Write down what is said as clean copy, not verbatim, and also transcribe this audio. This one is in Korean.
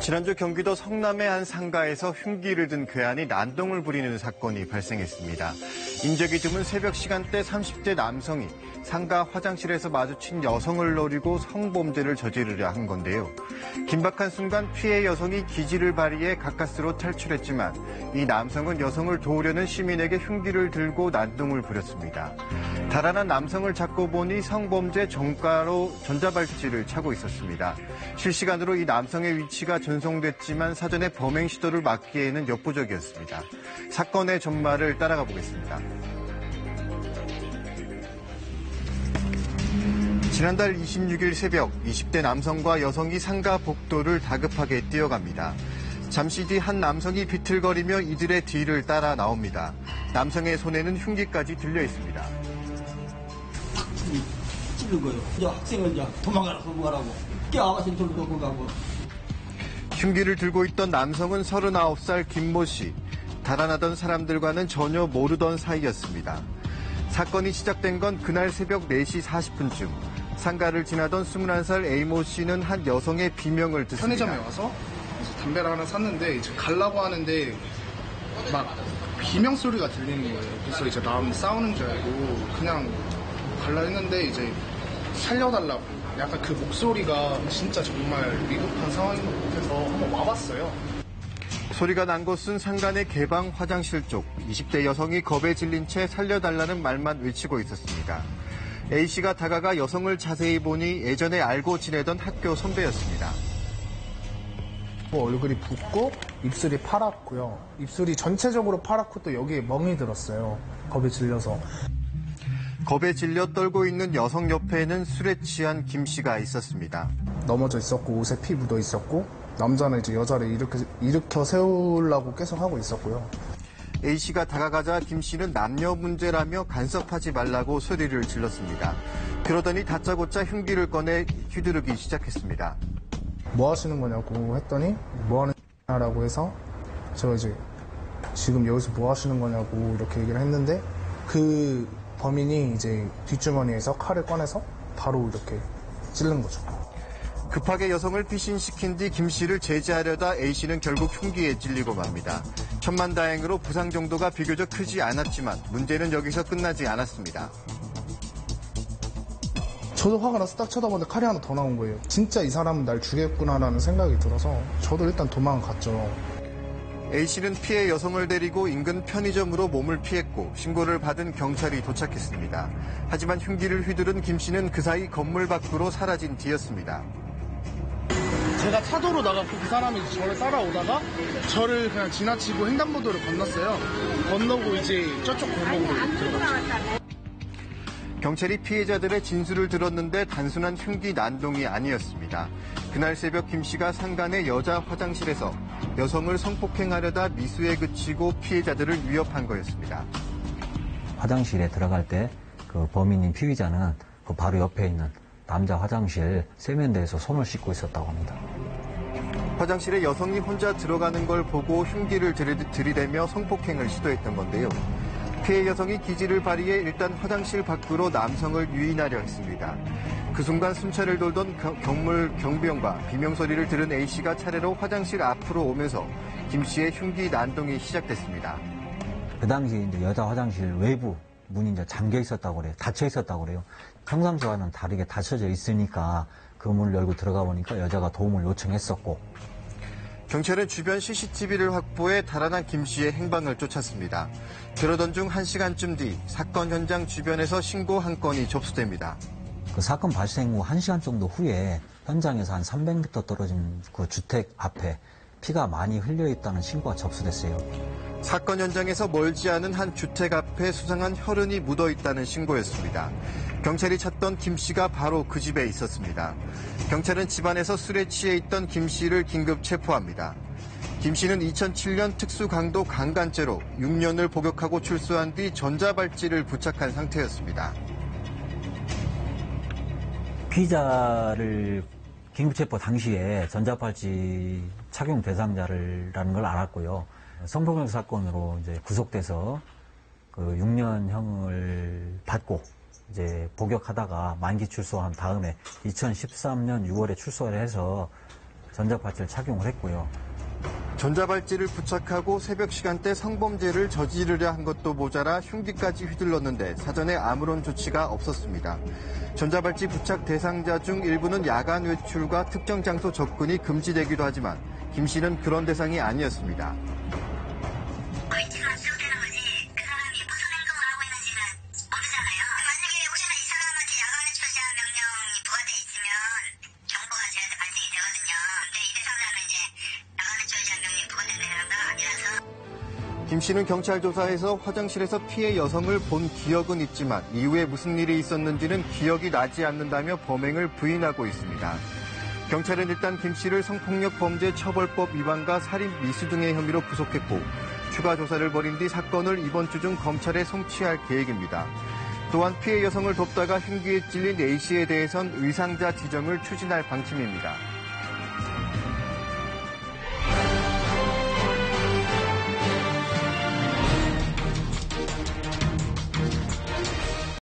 지난주 경기도 성남의 한 상가에서 흉기를 든 괴한이 난동을 부리는 사건이 발생했습니다. 인적이 드문 새벽 시간대 30대 남성이 상가 화장실에서 마주친 여성을 노리고 성범죄를 저지르려 한 건데요. 긴박한 순간 피해 여성이 기지를 발휘해 가까스로 탈출했지만 이 남성은 여성을 도우려는 시민에게 흉기를 들고 난동을 부렸습니다. 달아난 남성을 잡고 보니 성범죄 전과로 전자발찌를 차고 있었습니다. 실시간으로 이 남성의 위치가 전송됐지만 사전에 범행 시도를 막기에는 역부족이었습니다. 사건의 전말을 따라가 보겠습니다. 지난달 26일 새벽 20대 남성과 여성이 상가 복도를 다급하게 뛰어갑니다. 잠시 뒤 한 남성이 비틀거리며 이들의 뒤를 따라 나옵니다. 남성의 손에는 흉기까지 들려 있습니다. 탁 찌른 거예요. 이제 학생을 이제 도망가라고. 깨아가서 돌고 가고. 흉기를 들고 있던 남성은 39살 김모 씨. 달아나던 사람들과는 전혀 모르던 사이였습니다. 사건이 시작된 건 그날 새벽 4시 40분쯤. 상가를 지나던 21살 A모 씨는 한 여성의 비명을 듣습니다. 편의점에 와서 담배를 하나 샀는데 이제 가려고 하는데 막 비명 소리가 들리는 거예요. 그래서 이제 남 싸우는 줄 알고 그냥 갈라 했는데 이제 살려달라고. 약간 그 목소리가 진짜 정말 위급한 상황에서 한번 와봤어요. 소리가 난 곳은 상가 내 개방 화장실 쪽. 20대 여성이 겁에 질린 채 살려달라는 말만 외치고 있었습니다. A씨가 다가가 여성을 자세히 보니 예전에 알고 지내던 학교 선배였습니다. 얼굴이 붓고 입술이 파랗고요. 입술이 전체적으로 파랗고 또 여기에 멍이 들었어요. 겁에 질려서. 겁에 질려 떨고 있는 여성 옆에는 술에 취한 김 씨가 있었습니다. 넘어져 있었고 옷에 피 묻어 있었고 남자는 이제 여자를 일으켜 세우려고 계속 하고 있었고요. A씨가 다가가자 김 씨는 남녀 문제라며 간섭하지 말라고 소리를 질렀습니다. 그러더니 다짜고짜 흉기를 꺼내 휘두르기 시작했습니다. 뭐 하시는 거냐고 했더니 뭐 하는 거냐라고 해서 제가 이제 지금 여기서 뭐 하시는 거냐고 이렇게 얘기를 했는데 그 범인이 이제 뒷주머니에서 칼을 꺼내서 바로 이렇게 찌른 거죠. 급하게 여성을 피신시킨 뒤 김 씨를 제지하려다 A씨는 결국 흉기에 찔리고 맙니다. 천만다행으로 부상 정도가 비교적 크지 않았지만 문제는 여기서 끝나지 않았습니다. 저도 화가 나서 딱 쳐다보는데 칼이 하나 더 나온 거예요. 진짜 이 사람은 날 죽였구나라는 생각이 들어서 저도 일단 도망갔죠. A씨는 피해 여성을 데리고 인근 편의점으로 몸을 피했고 신고를 받은 경찰이 도착했습니다. 하지만 흉기를 휘두른 김 씨는 그 사이 건물 밖으로 사라진 뒤였습니다. 제가 차도로 나갔고 그 사람이 저를 따라오다가 저를 그냥 지나치고 횡단보도를 건넜어요. 건너고 이제 저쪽 골목으로 들어갔죠. 경찰이 피해자들의 진술을 들었는데 단순한 흉기 난동이 아니었습니다. 그날 새벽 김 씨가 상가 내 여자 화장실에서 여성을 성폭행하려다 미수에 그치고 피해자들을 위협한 거였습니다. 화장실에 들어갈 때 그 범인인 피의자는 그 바로 옆에 있는 남자 화장실 세면대에서 손을 씻고 있었다고 합니다. 화장실에 여성이 혼자 들어가는 걸 보고 흉기를 들이대며 성폭행을 시도했던 건데요. 피해 여성이 기지를 발휘해 일단 화장실 밖으로 남성을 유인하려 했습니다. 그 순간 순찰을 돌던 경물 경비원과 비명소리를 들은 A씨가 차례로 화장실 앞으로 오면서 김 씨의 흉기 난동이 시작됐습니다. 그 당시 이제 여자 화장실 외부 문이 이제 잠겨 있었다고 그래요. 닫혀 있었다고 그래요. 평상시와는 다르게 닫혀져 있으니까 그 문을 열고 들어가 보니까 여자가 도움을 요청했었고. 경찰은 주변 CCTV를 확보해 달아난 김 씨의 행방을 쫓았습니다. 그러던 중 1시간쯤 뒤 사건 현장 주변에서 신고 한 건이 접수됩니다. 그 사건 발생 후 1시간 정도 후에 현장에서 한 300m 떨어진 그 주택 앞에 피가 많이 흘려 있다는 신고가 접수됐어요. 사건 현장에서 멀지 않은 한 주택 앞에 수상한 혈흔이 묻어 있다는 신고였습니다. 경찰이 찾던 김 씨가 바로 그 집에 있었습니다. 경찰은 집안에서 술에 취해 있던 김 씨를 긴급 체포합니다. 김 씨는 2007년 특수강도 강간죄로 6년을 복역하고 출소한 뒤 전자발찌를 부착한 상태였습니다. 피의자를 긴급체포 당시에 전자발찌 착용 대상자라는 걸 알았고요. 성폭력 사건으로 이제 구속돼서 그 6년형을 받고 이제 복역하다가 만기 출소한 다음에 2013년 6월에 출소를 해서 전자발찌를 착용을 했고요. 전자발찌를 부착하고 새벽 시간대 성범죄를 저지르려 한 것도 모자라 흉기까지 휘둘렀는데 사전에 아무런 조치가 없었습니다. 전자발찌 부착 대상자 중 일부는 야간 외출과 특정 장소 접근이 금지되기도 하지만 김 씨는 그런 대상이 아니었습니다. 김 씨는 경찰 조사에서 화장실에서 피해 여성을 본 기억은 있지만 이후에 무슨 일이 있었는지는 기억이 나지 않는다며 범행을 부인하고 있습니다. 경찰은 일단 김 씨를 성폭력 범죄 처벌법 위반과 살인 미수 등의 혐의로 구속했고 추가 조사를 벌인 뒤 사건을 이번 주 중 검찰에 송치할 계획입니다. 또한 피해 여성을 돕다가 흉기에 찔린 A씨에 대해선 의상자 지정을 추진할 방침입니다.